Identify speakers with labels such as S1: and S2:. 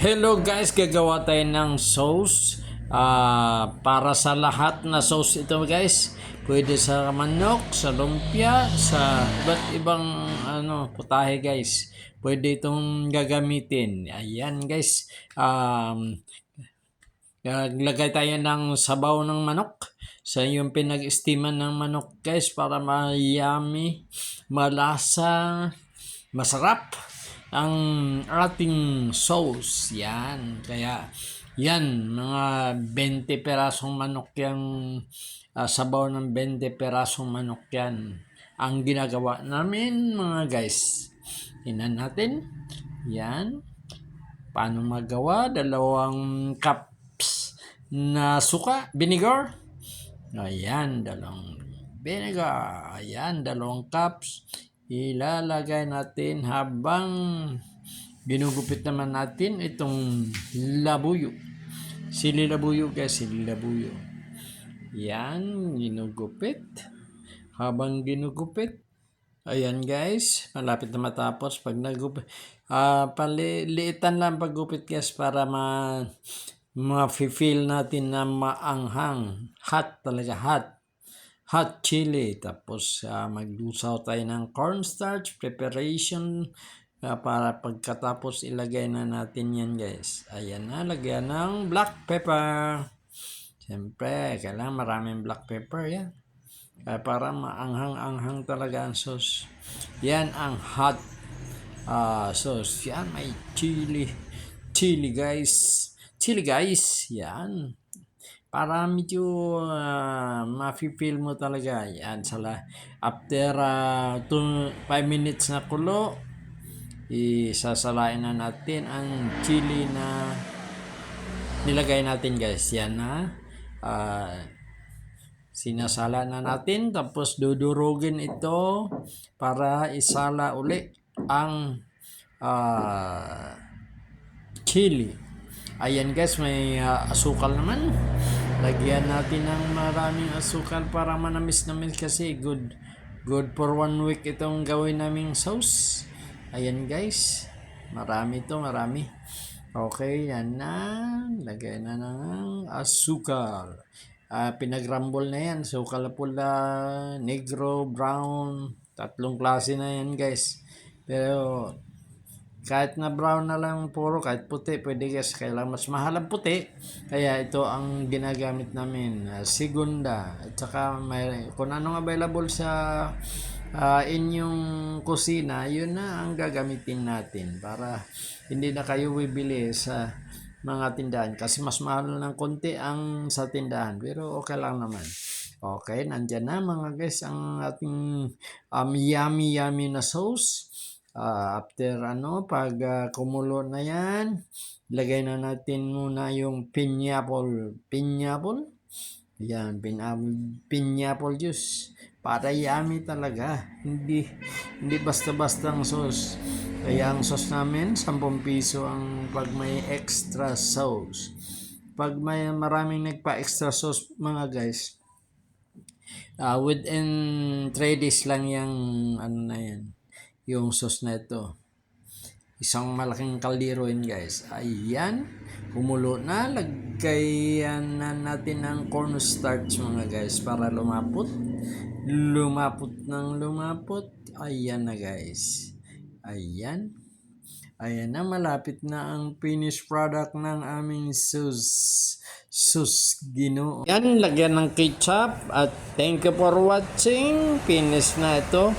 S1: Hello guys, gagawa tayo ng sauce para sa lahat na sauce ito guys. Pwede sa manok, sa lumpia, sa iba't ibang putahe guys. Pwede itong gagamitin. Ayan guys. Lagay tayo ng sabaw ng manok. Sa yung pinag-steaman ng manok guys para mayami, malasa, masarap ang ating sauce. Yan. Kaya yan, mga 20 perasong manok yan, sabaw ng 20 perasong manok yan ang ginagawa namin mga guys. Tingnan natin. Yan. Paano magawa? 2 cups na suka, vinegar. Ayan, 2 vinegar. Ayan, 2 cups. Ilalagay natin habang ginugupit naman natin itong labuyo. Sili labuyo guys, sili labuyo. Yan, ginugupit. Habang ginugupit, ayan guys, malapit na matapos. Pag nagupit, paliliitan lang paggupit guys para ma-feel natin na maanghang. Hot talaga, hot chili. Tapos maglusaw tayo ng cornstarch preparation para pagkatapos ilagay na natin yan guys. Ayan na, lagyan ng black pepper. Siyempre, kailangan maraming black pepper yan. Para maanghang-anghang talaga ang sauce. Yan ang hot sauce. Yan, may chili. Chili guys. Yan. Para medyo ma-feel mo talaga. Yan, after 5 minutes na kulo, isasalain na natin ang chili na nilagay natin guys. Yan na. Sinasala na natin. Tapos dudurugin ito para isala uli ang chili. Ayan guys, may asukal naman. Lagyan natin ng maraming asukal para manamis-namis kasi good for 1 week itong gawin naming sauce. Ayan guys, marami. Okay, yan na. Lagay na ng asukal. Pinagrambol na yan. Asukal pula, negro, brown. 3 klase na yan guys. Pero kahit na brown na lang puro, kahit puti, pwede guys. Kailangan mas mahal ang puti. Kaya ito ang ginagamit namin. Segunda. At saka kung anong available sa inyong kusina, yun na ang gagamitin natin. Para hindi na kayo bibili sa mga tindahan. Kasi mas mahal ng konti ang sa tindahan. Pero okay lang naman. Okay, nandyan na mga guys ang ating yummy na sauce. After pag kumulo na yan, ilagay na natin muna yung pineapple. Yan, pineapple juice. Para yummy talaga. Hindi basta-basta ang sauce. Kaya ang sauce namin, 10 piso ang pag may extra sauce. Pag may maraming nagpa-extra sauce mga guys, within 3 days lang yung yung sauce na ito. Isang malaking kaldero yun guys. Ayan, kumulo na. Lagyan na natin ng cornstarch mga guys para lumapot ng lumapot. Ayan na guys. Ayan na, malapit na ang finished product ng aming sauce Ginoo. Yan, lagyan ng ketchup at thank you for watching. Finish na ito.